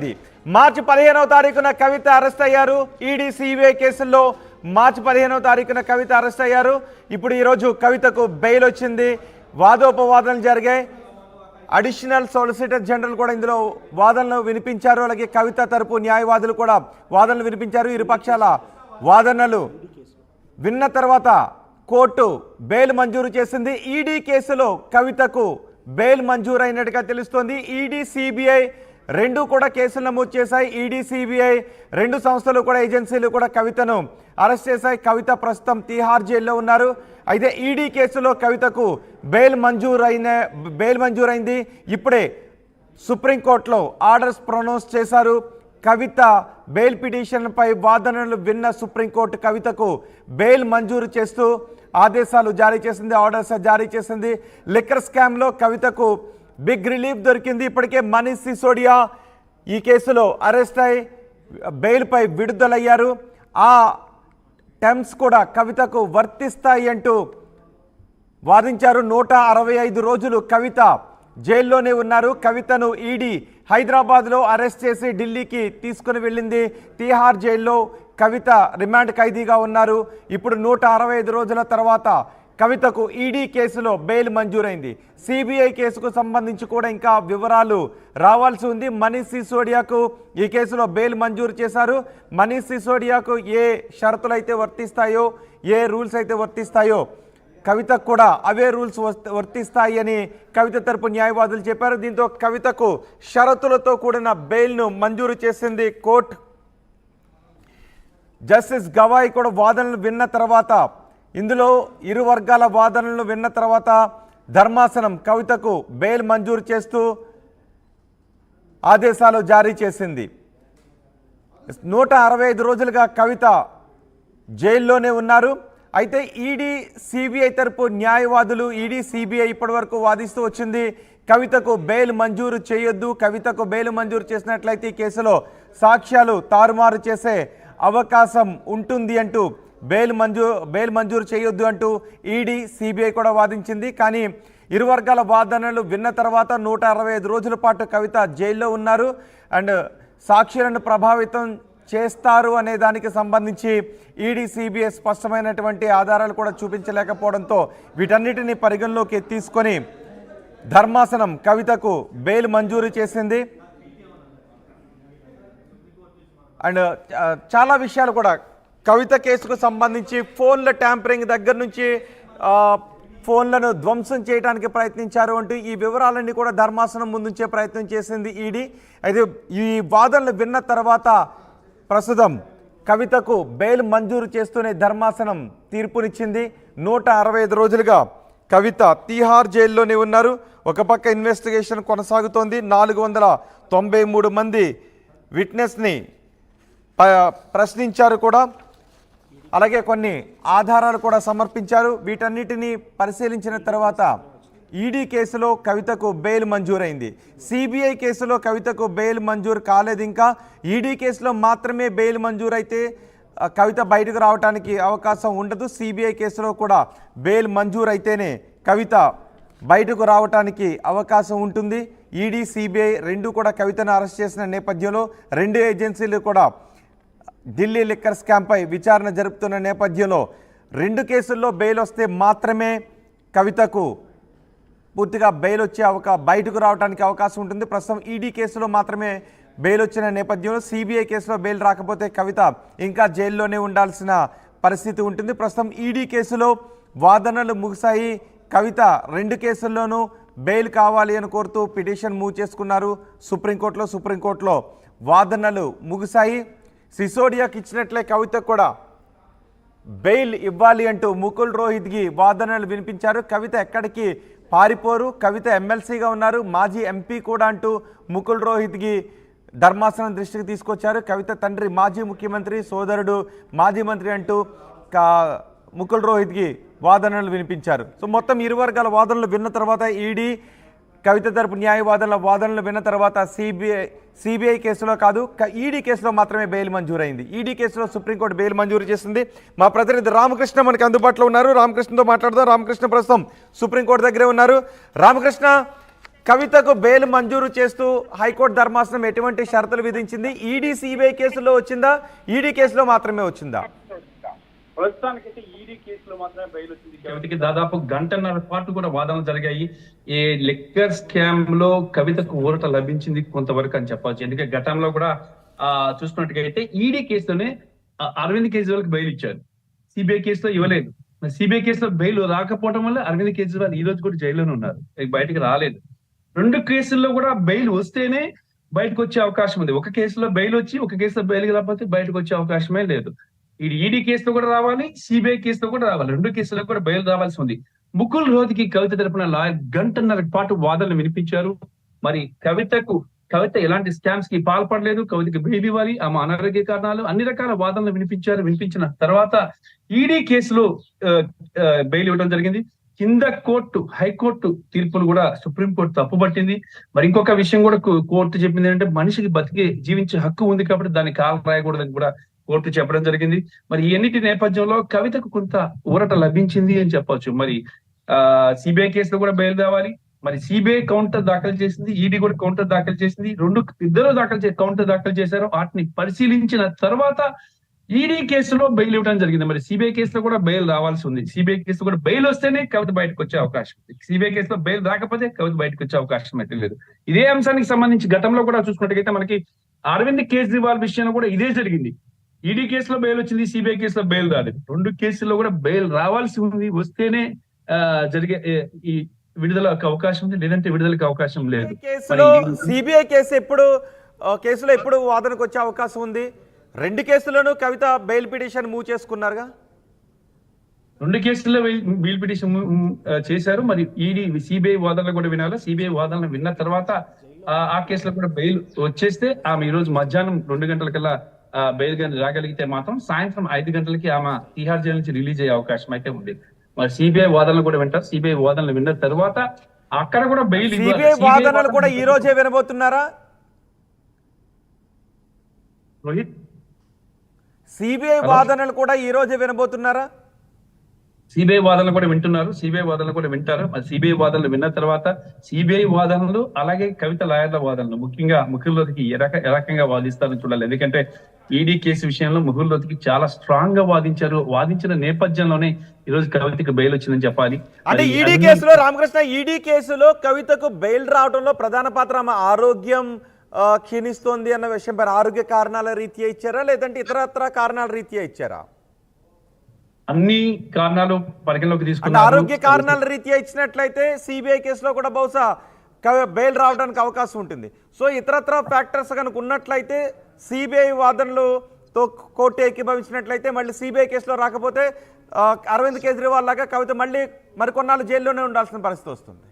మంజూరైంది. మార్చి 15వ తారీఖున కవిత అరెస్ట్ అయ్యారు. ఈడీ సిబిఐ కేసుల్లో మార్చి 15వ తారీఖున కవిత అరెస్ట్ అయ్యారు. ఇప్పుడు ఈరోజు కవితకు బెయిల్ వచ్చింది. వాదోపవాదనలు జరిగాయి. అడిషనల్ సొలిసిటర్ జనరల్ కూడా ఇందులో వాదనలు వినిపించారు. అలాగే కవిత తరపు న్యాయవాదులు కూడా వాదనలు వినిపించారు. ఇరుపక్షాల వాదనలు విన్న తర్వాత కోర్టు బెయిల్ మంజూరు చేసింది. ఈడీ కేసులో కవితకు బెయిల్ మంజూరైనట్టుగా తెలుస్తోంది. ఈడీ సిబిఐ రెండు కూడా కేసులు నమోదు చేశాయి. ఈడీ సిబిఐ రెండు సంస్థలు కూడా ఏజెన్సీలు కూడా కవితను అరెస్ట్ చేశాయి. కవిత ప్రస్తుతం తీహార్ జైల్లో ఉన్నారు. అయితే ఈడీ కేసులో కవితకు బెయిల్ మంజూరైంది. ఇప్పుడే సుప్రీంకోర్టులో ఆర్డర్స్ ప్రొనౌన్స్ చేశారు. కవిత బెయిల్ పిటిషన్పై వాదనలు విన్న సుప్రీంకోర్టు కవితకు బెయిల్ మంజూరు చేస్తూ ఆదేశాలు జారీ చేసింది, ఆర్డర్స్ జారీ చేసింది. లిక్కర్ స్కామ్లో కవితకు బిగ్ రిలీఫ్ దొరికింది. ఇప్పటికే మనీష్ సిసోడియా ఈ కేసులో అరెస్ట్ అయి బెయిల్పై విడుదలయ్యారు. ఆ టర్మ్స్ కూడా కవితకు వర్తిస్తాయి అంటూ వాదించారు. 165 రోజులు కవిత జైల్లోనే ఉన్నారు. కవితను ఈడీ హైదరాబాద్లో అరెస్ట్ చేసి ఢిల్లీకి తీసుకుని వెళ్ళింది. తీహార్ జైల్లో కవిత రిమాండ్ ఖైదీగా ఉన్నారు. ఇప్పుడు 165 రోజుల తర్వాత కవితకు ఈడీ కేసులో బెయిల్ మంజూరైంది. సిబిఐ కేసుకు సంబంధించి కూడా ఇంకా వివరాలు రావాల్సి ఉంది. మనీష్ సిసోడియాకు ఈ కేసులో బెయిల్ మంజూరు చేశారు. మనీష్ సిసోడియాకు ఏ షరతులు అయితే వర్తిస్తాయో, ఏ రూల్స్ అయితే వర్తిస్తాయో కవితకు కూడా అవే రూల్స్ వర్తిస్తాయి అని కవిత తరపు న్యాయవాదులు చెప్పారు. దీంతో కవితకు షరతులతో కూడిన బెయిల్ను మంజూరు చేసింది కోర్టు. జస్టిస్ గవాయ్ కూడా వాదనలు విన్న తర్వాత, ఇందులో ఇరు వర్గాల వాదనలను విన్న తర్వాత ధర్మాసనం కవితకు బెయిల్ మంజూరు చేస్తూ ఆదేశాలు జారీ చేసింది. 165 రోజులుగా కవిత జైల్లోనే ఉన్నారు. అయితే ఈడీ సిబిఐ తరపు న్యాయవాదులు, ఈడీ సిబిఐ ఇప్పటివరకు వాదిస్తూ వచ్చింది కవితకు బెయిల్ మంజూరు చేయొద్దు, కవితకు బెయిల్ మంజూరు చేసినట్లయితే ఈ కేసులో సాక్ష్యాలు తారుమారు చేసే అవకాశం ఉంటుంది అంటూ బెయిల్ మంజూరు చేయొద్దు అంటూ ఈడీ సిబిఐ కూడా వాదించింది. కానీ ఇరు వర్గాల వాదనలు విన్న తర్వాత 165 రోజుల పాటు కవిత జైల్లో ఉన్నారు. అండ్ సాక్షులను ప్రభావితం చేస్తారు అనే దానికి సంబంధించి ఈడీ సిబిఐ స్పష్టమైనటువంటి ఆధారాలు కూడా చూపించలేకపోవడంతో వీటన్నిటిని పరిగణలోకి తీసుకొని ధర్మాసనం కవితకు బెయిల్ మంజూరు చేసింది. అండ్ చాలా విషయాలు కూడా కవిత కేసుకు సంబంధించి ఫోన్ల ట్యాంపరింగ్ దగ్గర నుంచి ఫోన్లను ధ్వంసం చేయడానికి ప్రయత్నించారు అంటూ ఈ వివరాలన్నీ కూడా ధర్మాసనం ముందుంచే ప్రయత్నం చేసింది ఈడీ. అయితే ఈ వాదనలు విన్న తర్వాత ప్రస్తుతం కవితకు బెయిల్ మంజూరు చేస్తూనే ధర్మాసనం తీర్పునిచ్చింది. 165 రోజులుగా కవిత తీహార్ జైల్లోనే ఉన్నారు. ఒక పక్క ఇన్వెస్టిగేషన్ కొనసాగుతోంది. 493 మంది విట్నెస్ని ప్రశ్నించారు కూడా, అలాగే కొన్ని ఆధారాలు కూడా సమర్పించారు. వీటన్నిటినీ పరిశీలించిన తర్వాత ఈడీ కేసులో కవితకు బెయిల్ మంజూరైంది. సిబిఐ కేసులో కవితకు బెయిల్ మంజూరు కాలేదు. ఇంకా ఈడీ కేసులో మాత్రమే బెయిల్ మంజూరైతే కవిత బయటకు రావడానికి అవకాశం ఉండదు. సిబిఐ కేసులో కూడా బెయిల్ మంజూరైతేనే కవిత బయటకు రావడానికి అవకాశం ఉంటుంది. ఈడీ సిబిఐ రెండు కూడా కవితను అరెస్ట్ చేసిన నేపథ్యంలో రెండు ఏజెన్సీలు కూడా ఢిల్లీ లిక్కర్ స్కామ్పై విచారణ జరుపుతున్న నేపథ్యంలో రెండు కేసుల్లో బెయిల్ వస్తే మాత్రమే కవితకు పూర్తిగా బెయిల్ వచ్చే బయటకు రావడానికి అవకాశం ఉంటుంది. ప్రస్తుతం ఈడీ కేసులో మాత్రమే బెయిల్ వచ్చిన నేపథ్యంలో సిబిఐ కేసులో బెయిల్ రాకపోతే కవిత ఇంకా జైల్లోనే ఉండాల్సిన పరిస్థితి ఉంటుంది. ప్రస్తుతం ఈడీ కేసులో వాదనలు ముగిశాయి. కవిత రెండు కేసుల్లోనూ బెయిల్ కావాలి అని కోరుతూ పిటిషన్ మూవ్ చేసుకున్నారు సుప్రీంకోర్టులో వాదనలు ముగిశాయి. సిసోడియాకి ఇచ్చినట్లే కవిత కూడా బెయిల్ ఇవ్వాలి అంటూ ముకుల్ రోహిత్కి వాదనలు వినిపించారు. కవిత ఎక్కడికి పారిపోరు, కవిత ఎమ్మెల్సీగా ఉన్నారు, మాజీ ఎంపీ కూడా అంటూ ముకుల్ రోహిత్కి ధర్మాసనం దృష్టికి తీసుకొచ్చారు. కవిత తండ్రి మాజీ ముఖ్యమంత్రి, సోదరుడు మాజీ మంత్రి అంటూ ముకుల్ రోహిత్కి వాదనలు వినిపించారు. సో మొత్తం ఇరు వర్గాల వాదనలు విన్న తర్వాత ఈడీ కవిత తరపు న్యాయవాదుల వాదనలు విన్న తర్వాత సిబిఐ కేసులో కాదు, ఈడీ కేసులో మాత్రమే బెయిల్ మంజూరైంది. ఈడీ కేసులో సుప్రీంకోర్టు బెయిల్ మంజూరు చేసింది. మా ప్రతినిధి రామకృష్ణ మనకి అందుబాటులో ఉన్నారు. రామకృష్ణతో మాట్లాడదాం. రామకృష్ణ ప్రస్తుతం సుప్రీంకోర్టు దగ్గరే ఉన్నారు. రామకృష్ణ, కవితకు బెయిల్ మంజూరు చేస్తూ హైకోర్టు ధర్మాసనం ఎటువంటి షరతులు విధించింది? ఈడీ సిబిఐ కేసులో వచ్చిందా, ఈడీ కేసులో మాత్రమే వచ్చిందా? ప్రస్తుతానికైతే ఈడీ కేసులో మాత్రమే బెయిల్ వచ్చింది. కవితకి దాదాపు గంటన్నర పాటు కూడా వాదనలు జరిగాయి. ఈ లిక్కర్ స్కామ్ లో కవితకు ఊరట లభించింది కొంతవరకు అని చెప్పవచ్చు. ఎందుకంటే గతంలో కూడా చూసుకున్నట్టుగా ఈడీ కేసులోనే అరవింద్ కేజ్రీవాల్ బెయిల్ ఇచ్చారు, సిబిఐ కేసులో ఇవ్వలేదు. సిబిఐ కేసులో బెయిల్ రాకపోవడం వల్ల అరవింద్ కేజ్రీవాల్ ఈ రోజు కూడా జైల్లోనే ఉన్నారు, బయటకు రాలేదు. రెండు కేసుల్లో కూడా బెయిల్ వస్తేనే బయటకు వచ్చే అవకాశం ఉంది. ఒక కేసులో బెయిల్ వచ్చి ఒక కేసులో బెయిల్ రాకపోతే బయటకు వచ్చే అవకాశమే లేదు. ఇది ఈడీ కేసులో కూడా రావాలి, సిబిఐ కేసులో కూడా రావాలి. రెండు కేసుల్లో కూడా బెయిల్ రావాల్సి ఉంది. ముకుల్ రోహత్గి కవిత తరపున లాయర్ గంటన్నర పాటు వాదనలు వినిపించారు. మరి కవిత ఎలాంటి స్కామ్స్ కి పాల్పడలేదు, కవితకి బెయిల్ ఇవ్వాలి, ఆమె అనారోగ్య కారణాలు, అన్ని రకాల వాదనలు వినిపించారు. వినిపించిన తర్వాత ఈడీ కేసులో బెయిల్ ఇవ్వడం జరిగింది. కింద కోర్టు, హైకోర్టు తీర్పును కూడా సుప్రీంకోర్టు తప్పుపట్టింది. మరి ఇంకొక విషయం కూడా కోర్టు చెప్పింది ఏంటంటే మనిషికి బతికే జీవించే హక్కు ఉంది కాబట్టి దాన్ని కాలు రాయకూడదని కూడా కోర్టు చెప్పడం జరిగింది. మరి ఎన్నిటి నేపథ్యంలో కవితకు కొంత ఊరట లభించింది అని చెప్పొచ్చు. మరి సిబిఐ కేసులో కూడా బెయిల్ కావాలి. మరి సిబిఐ కౌంటర్ దాఖలు చేసింది, ఈడీ కూడా కౌంటర్ దాఖలు చేసింది. ఇద్దరు కౌంటర్ దాఖలు చేశారు. వాటిని పరిశీలించిన తర్వాత ఈడీ కేసులో బెయిల్ ఇవ్వడం జరిగింది. మరి సిబిఐ కేసులో కూడా బెయిల్ రావాల్సి ఉంది. సిబిఐ కేసులో కూడా బెయిల్ వస్తేనే కవిత బయటకు వచ్చే అవకాశం ఉంది. సిబిఐ కేసులో బెయిల్ రాకపోతే కవిత బయటకు వచ్చే అవకాశం అయితే లేదు. ఇదే అంశానికి సంబంధించి గతంలో కూడా చూసుకున్నట్టయితే మనకి అరవింద్ కేజ్రీవాల్ విషయంలో కూడా ఇదే జరిగింది. ఈడీ కేసులో బెయిల్ వచ్చింది, సిబిఐ కేసులో బెయిల్ రాలేదు. రెండు కేసుల్లో కూడా బెయిల్ రావాల్సి ఉంది. వస్తేనే జరిగే ఈ విడుదలకు అవకాశం ఉంది, లేదంటే విడుదలకు అవకాశం లేదు. సిబిఐ కేసులో ఎప్పుడు వాదనకు వచ్చే అవకాశం ఉంది? రెండు కేసులను కవిత బెయిల్ పిటిషన్ మూవ్ చేసుకున్నారుగా. రెండు కేసుల్లో బెయిల్ పిటిషన్ చేశారు. మరి ఈడీ సిబిఐ వాదనలు కూడా వినాలి. సిబిఐ వాదనలు విన్న తర్వాత ఆ కేసులో కూడా బెయిల్ వచ్చేస్తే ఆమె ఈ రోజు మధ్యాహ్నం 2 గంటలకల్లా బెయిల్ గాని రాగలిగితే మాత్రం సాయంత్రం 5 గంటలకి ఆమె తిహార్ జైలు నుంచి రిలీజ్ అయ్యే అవకాశం అయితే ఉంది. మరి సిబిఐ వాదనలు కూడా వింటారు. సిబిఐ వాదనలు విన్న తర్వాత అక్కడ కూడా బెయిల్ వాదనలు కూడా ఈ రోజే వినబోతున్నారా రోహిత్? సిబిఐ వాదనలు కూడా ఈ రోజే వినబోతున్నారా? సిబిఐ వాదనలు కూడా వింటున్నారు, సిబిఐ వాదనలు కూడా వింటారు. మరి సిబిఐ వాదనలు విన్న తర్వాత సిబిఐ వాదనలు అలాగే కవిత లాయర్ల వాదనలు, ముఖ్యంగా ముకుల్ రోహత్గి ఏ రకంగా వాదిస్తారని చూడాలి. ఎందుకంటే ఈడీ కేసు విషయంలో ముకుల్ రోహత్గి చాలా స్ట్రాంగ్ గా వాదించిన నేపథ్యంలోనే ఈ రోజు కవితకు బెయిల్ వచ్చిందని చెప్పాలి. అంటే ఈడీ కేసులో రామకృష్ణ, ఈడీ కేసులో కవితకు బెయిల్ రావడంలో ప్రధాన పాత్ర ఆమె ఆరోగ్యం క్షీణిస్తోంది అన్న విషయం పైన ఆరోగ్య కారణాల రీత్యా ఇచ్చారా, లేదంటే ఇతరత్ర కారణాల రీత్యా ఇచ్చారా? అన్ని కారణాలు పరిగణలోకి తీసుకున్నారు. ఆరోగ్య కారణాల రీత్యా ఇచ్చినట్లయితే సిబిఐ కేసులో కూడా బహుశా బెయిల్ రావడానికి అవకాశం ఉంటుంది. సో ఇతరత్ర ఫ్యాక్టర్స్ కనుక ఉన్నట్లయితే సిబిఐ వాదనలతో కోర్టు ఏకీభవించినట్లయితే మళ్ళీ సిబిఐ కేసులో రాకపోతే అరవింద్ కేజ్రీవాల్ లాగా కవిత మళ్ళీ మరికొన్నాళ్ళు జైల్లోనే ఉండాల్సిన పరిస్థితి వస్తుంది.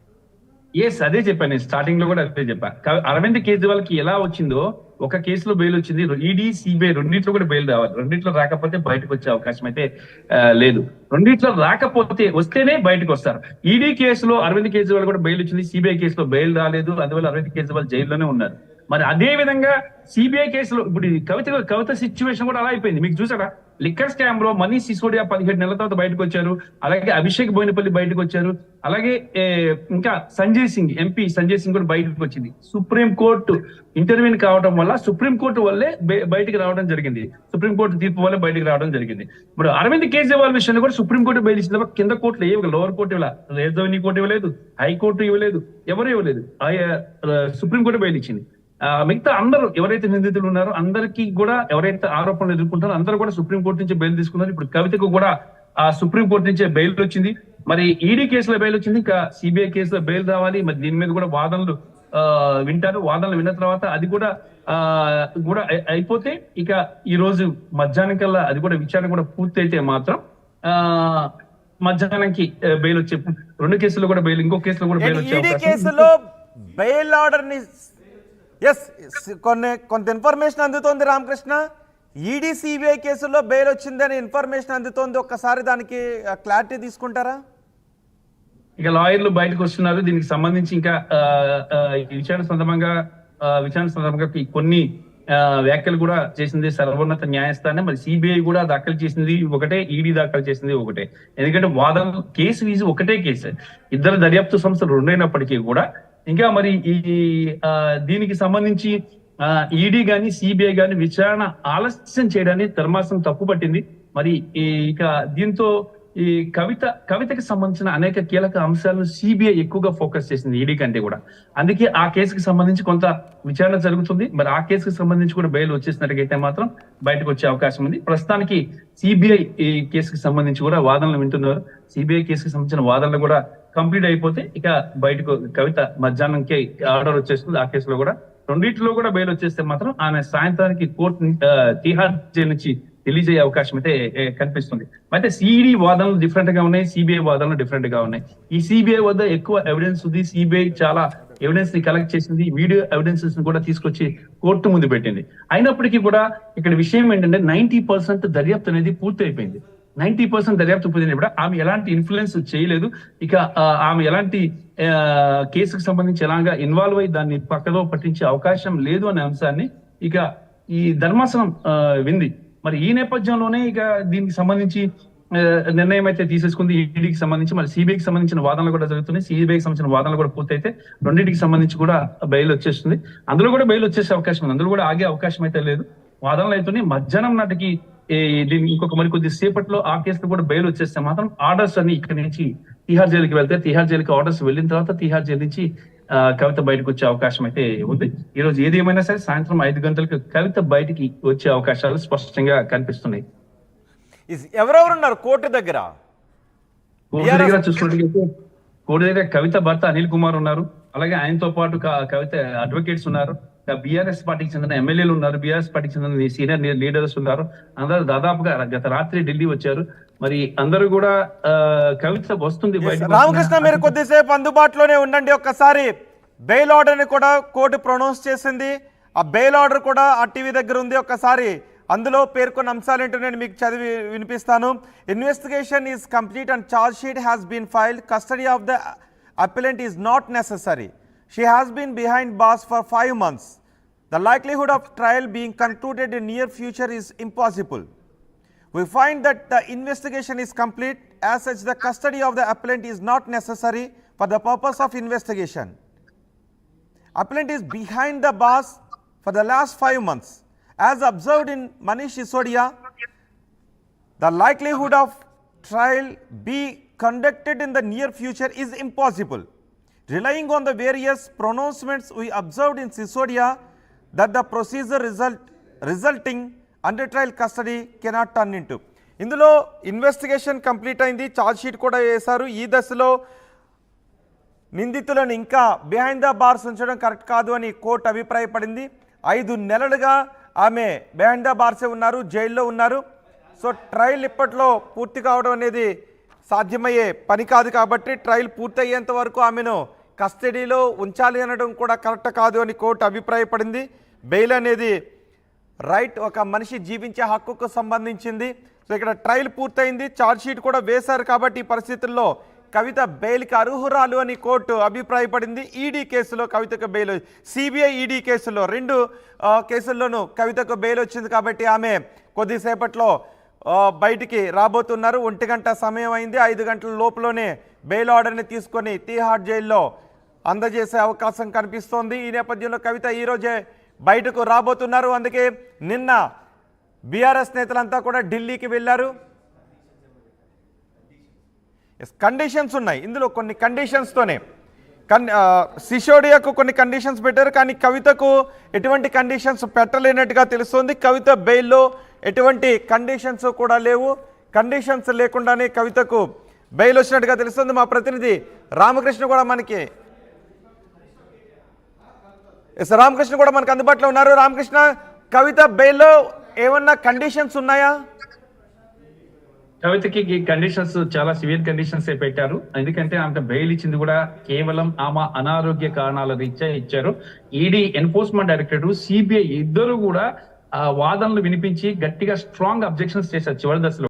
అదే చెప్పాను నేను స్టార్టింగ్ లో కూడా అదే చెప్పాను. అరవింద్ కేజ్రీవాల్ కి ఎలా వచ్చిందో ఒక కేసులో బెయిల్ వచ్చింది, ఈడీ సిబిఐ రెండింటిలో కూడా బెయిల్ రావాలి. రెండింటిలో రాకపోతే బయటకు వచ్చే అవకాశం అయితే లేదు. రెండింటిలో రాకపోతే వస్తేనే బయటకు వస్తారు. ఈడీ కేసులో అరవింద్ కేజ్రీవాల్ కూడా బెయిల్ వచ్చింది, సిబిఐ కేసులో బెయిల్ రాలేదు. అందువల్ల అరవింద్ కేజ్రీవాల్ జైల్లోనే ఉన్నారు. మరి అదే విధంగా సిబిఐ కేసులో ఇప్పుడు కవిత సిచ్యువేషన్ కూడా అలా అయిపోయింది. మీకు చూసారా, లిక్కర్ స్కామ్ లో మనీష్ సిసోడియా 17 నెలల తర్వాత బయటకు వచ్చారు. అలాగే అభిషేక్ బోయినపల్లి బయటకు వచ్చారు. అలాగే ఇంకా ఎంపీ సంజయ్ సింగ్ కూడా బయటకు వచ్చింది. సుప్రీం కోర్టు ఇంటర్వ్యూన్ కావడం వల్ల సుప్రీంకోర్టు వల్లే బయటికి రావడం జరిగింది. సుప్రీంకోర్టు తీర్పు వల్లే బయటికి రావడం జరిగింది. ఇప్పుడు అరవింద్ కేజ్రీవాల్ విషయంలో కూడా సుప్రీంకోర్టు బెయిల్ ఇచ్చిన కింద కోర్టులు లోవర్ కోర్టు ఇవ్వలేదు, రెవెన్యూ కోర్టు ఇవ్వలేదు, హైకోర్టు ఇవ్వలేదు, ఎవరు ఇవ్వలేదు. సుప్రీంకోర్టు బెయిల్ ఇచ్చింది. మిగతా అందరూ ఎవరైతే నిందితులు ఉన్నారో అందరికీ కూడా, ఎవరైతే ఆరోపణలు ఎదుర్కొంటారో అందరూ కూడా సుప్రీంకోర్టు నుంచి బెయిల్ తీసుకున్నారు. ఇప్పుడు కవితకు కూడా ఆ సుప్రీంకోర్టు నుంచే బెయిల్ వచ్చింది. మరి ఈడీ కేసులో బెయిల్ వచ్చింది, ఇంకా సిబిఐ కేసులో బెయిల్ రావాలి. మరి దీని మీద కూడా వాదనలు వింటారు. వాదనలు విన్న తర్వాత అది కూడా అయిపోతే ఇక ఈ రోజు మధ్యాహ్నం కల్లా అది కూడా విచారణ కూడా పూర్తి అయితే మాత్రం మధ్యాహ్నానికి బెయిల్ వచ్చే, రెండు కేసుల్లో కూడా బెయిల్, ఇంకో కేసులో కూడా బెయిల్ వచ్చే బెయిల్ ఆర్డర్ ని కొంత ఇన్ఫర్మేషన్ అందుతోంది రామకృష్ణ. ఈడీ సిబిఐ కేసుల్లో బెయిల్ వచ్చిందని ఇన్ఫర్మేషన్ అందుతోంది. ఒక్కసారి దానికి క్లారిటీ తీసుకుంటారా? ఇక లాయర్లు బయటకు వస్తున్నారు దీనికి సంబంధించి. ఇంకా విచారణ సందర్భంగా కొన్ని వ్యాఖ్యలు కూడా చేసింది సర్వోన్నత న్యాయస్థానం. మరి సిబిఐ కూడా దాఖలు చేసింది ఒకటే, ఈడీ దాఖలు చేసింది ఒకటే. ఎందుకంటే కేసు ఒకటే కేసు. ఇద్దరు దర్యాప్తు సంస్థలు రెండైనప్పటికీ కూడా ఇంకా మరి ఈ దీనికి సంబంధించి ఈడీ గాని సిబిఐ గాని విచారణ ఆలస్యం చేయడాన్ని ధర్మాసనం తప్పు పట్టింది. మరి ఇక దీంతో ఈ కవితకి సంబంధించిన అనేక కీలక అంశాలను సిబిఐ ఎక్కువగా ఫోకస్ చేసింది ఈడీ కంటే కూడా. అందుకే ఆ కేసుకి సంబంధించి కొంత విచారణ జరుగుతుంది. మరి ఆ కేసుకి సంబంధించి కూడా బెయిల్ వచ్చేసినట్టుగైతే మాత్రం బయటకు వచ్చే అవకాశం ఉంది. ప్రస్తుతానికి సిబిఐ ఈ కేసుకి సంబంధించి కూడా వాదనలు వింటున్నారు. సిబిఐ కేసుకి సంబంధించిన వాదనలు కూడా కంప్లీట్ అయిపోతే ఇక బయటకు కవిత మధ్యాహ్నంకే ఆర్డర్ వచ్చేస్తుంది. ఆ కేసులో కూడా రెండింటిలో కూడా బెయిల్ వచ్చేస్తే మాత్రం ఆమె సాయంత్రానికి కోర్టు తిహార్ జైలు నుంచి రిలీజ్ అయ్యే అవకాశం అయితే కనిపిస్తుంది. అయితే సిఈడి వాదనలు డిఫరెంట్ గా ఉన్నాయి, సిబిఐ వాదనలు డిఫరెంట్ గా ఉన్నాయి. ఈ సిబిఐ వద్ద ఎక్కువ ఎవిడెన్స్ ఉంది. సిబిఐ చాలా ఎవిడెన్స్ ని కలెక్ట్ చేసింది, వీడియో ఎవిడెన్సెస్ ని కూడా తీసుకొచ్చి కోర్టు ముందు పెట్టింది. అయినప్పటికీ కూడా ఇక్కడ విషయం ఏంటంటే 90% దర్యాప్తు అనేది పూర్తి అయిపోయింది. 90% దర్యాప్తు పూర్తి కూడా ఆమె ఎలాంటి ఇన్ఫ్లుయెన్స్ చేయలేదు. ఇక ఆమె ఎలాంటి కేసుకు సంబంధించి ఎలాగా ఇన్వాల్వ్ అయ్యి దాన్ని పక్కదో పట్టించే అవకాశం లేదు అనే అంశాన్ని ఇక ఈ ధర్మాసనం వింది. మరి ఈ నేపథ్యంలోనే ఇక దీనికి సంబంధించి నిర్ణయం అయితే తీసేసుకుంది. ఈడీకి సంబంధించి మరి సిబిఐకి సంబంధించిన వాదనలు కూడా జరుగుతున్నాయి. సిబిఐకి సంబంధించిన వాదనలు కూడా పూర్తయితే రెండింటికి సంబంధించి కూడా బెయిల్ వచ్చేస్తుంది. అందులో కూడా బెయిల్ వచ్చేసే అవకాశం ఉంది. అందులో కూడా ఆగే అవకాశం అయితే లేదు. వాదనలు అవుతున్నాయి. మధ్యాహ్నం నాటికి దీనికి ఇంకొక మరి కొద్ది సేపట్లో ఆ కేసులో కూడా బెయిల్ వచ్చేస్తే మాత్రం ఆర్డర్స్ అన్ని ఇక్కడి నుంచి తిహార్ జైలుకి వెళ్తే తిహార్ జైలుకి ఆర్డర్స్ వెళ్ళిన తర్వాత తిహార్ జైలు నుంచి కవిత బయటకు వచ్చే అవకాశం అయితే ఉంది. ఈ రోజు ఏది ఏమైనా సరే సాయంత్రం 5 గంటలకు కవిత బయటికి వచ్చే అవకాశాలు స్పష్టంగా కనిపిస్తున్నాయి. ఎవరెవరున్నారు కోర్టు దగ్గర? చూసుకున్నట్లయితే కోర్టు దగ్గర కవిత భర్త అనిల్ కుమార్ ఉన్నారు. అలాగే ఆయనతో పాటు కవిత అడ్వకేట్స్ ఉన్నారు. బీఆర్ఎస్ పార్టీకి చెందిన ఎమ్మెల్యేలు ఉన్నారు. బీఆర్ఎస్ పార్టీకి చెందిన సీనియర్ లీడర్స్ ఉన్నారు. అందరూ దాదాపుగా గత రాత్రి ఢిల్లీ వచ్చారు. మరి అందరూ కూడా కవిత వస్తుంది. రామకృష్ణ, మీరు కొద్దిసేపు అందుబాటులోనే ఉండండి. ఒక్కసారి బెయిల్ ఆర్డర్ ని కూడా కోర్టు ప్రొనౌన్స్ చేసింది. ఆ బెయిల్ ఆర్డర్ కూడా ఆ టీవీ దగ్గర ఉంది. ఒక్కసారి అందులో పేర్కొన్న అంశాలు ఏంటో నేను మీకు చదివి వినిపిస్తాను. Investigation is complete and charge sheet has been filed. Custody of the appellant is not necessary. She has been behind bars for 5 months. The likelihood of trial being concluded in near future is impossible. We find that the investigation is complete. As such, the custody of the appellant is not necessary for the purpose of investigation. Appellant is behind the bars for the last 5 months. As observed in Manish Sisodia, the likelihood of trial be conducted in the near future is impossible. Relying on the various pronouncements we observed in Sisodia that the procedure resulting under trial custody cannot turn into. ఇందులో investigation complete అయింది, charge sheet కూడా వేశారు. ఈ దశలో నిందితులను ఇంకా behind the bars ఉంచడం correct కాదు అని కోర్టు అభిప్రాయపడింది. 5 నెలలుగా ఆమె బిహైండ్ ద బార్సే ఉన్నారు, జైల్లో ఉన్నారు. సో ట్రయల్ ఇప్పట్లో పూర్తి కావడం అనేది సాధ్యమయ్యే పని కాదు. కాబట్టి ట్రయల్ పూర్తయ్యేంత వరకు ఆమెను కస్టడీలో ఉంచాలి అనడం కూడా కరెక్ట్ కాదు అని కోర్టు అభిప్రాయపడింది. బెయిల్ అనేది రైట్, ఒక మనిషి జీవించే హక్కుకు సంబంధించింది. సో ఇక్కడ ట్రయల్ పూర్తయింది, ఛార్జ్ షీట్ కూడా వేశారు. కాబట్టి ఈ పరిస్థితుల్లో కవిత బెయిల్కి అర్హురాలు అని కోర్టు అభిప్రాయపడింది. ఈడీ కేసులో కవితకు బెయిల్, సిబిఐ ఈడీ కేసుల్లో 2 కేసుల్లోనూ కవితకు బెయిల్ వచ్చింది. కాబట్టి ఆమె కొద్దిసేపట్లో బయటికి రాబోతున్నారు. 1 గంట సమయం అయింది. 5 గంటల లోపులోనే బెయిల్ ఆర్డర్ని తీసుకొని తిహార్ జైల్లో అందజేసే అవకాశం కనిపిస్తోంది. ఈ నేపథ్యంలో కవిత ఈరోజే బయటకు రాబోతున్నారు. అందుకే నిన్న బీఆర్ఎస్ నేతలంతా కూడా ఢిల్లీకి వెళ్ళారు. కండిషన్స్ ఉన్నాయి, ఇందులో కొన్ని కండిషన్స్తోనే సిసోడియాకు కొన్ని కండిషన్స్ పెట్టారు. కానీ కవితకు ఎటువంటి కండిషన్స్ పెట్టలేనట్టుగా తెలుస్తోంది. కవిత బెయిల్లో ఎటువంటి కండిషన్స్ కూడా లేవు. కండిషన్స్ లేకుండానే కవితకు బెయిల్ వచ్చినట్టుగా తెలుస్తుంది. మా ప్రతినిధి రామకృష్ణ కూడా మనకి అందుబాటులో ఉన్నారు. రామకృష్ణ, కవిత బెయిల్లో ఏమన్నా కండిషన్స్ ఉన్నాయా? కవితకి కండిషన్స్ చాలా సివియర్ కండిషన్స్ పెట్టారు. ఎందుకంటే ఆమె బెయిల్ ఇచ్చింది కూడా కేవలం ఆమె అనారోగ్య కారణాల రీత్యా ఇచ్చారు. ఈడీ, ఎన్ఫోర్స్మెంట్ డైరెక్టరేట్, సిబిఐ ఇద్దరు కూడా వాదనలు వినిపించి గట్టిగా స్ట్రాంగ్ అబ్జెక్షన్స్ చేశారు చివరి దశలో.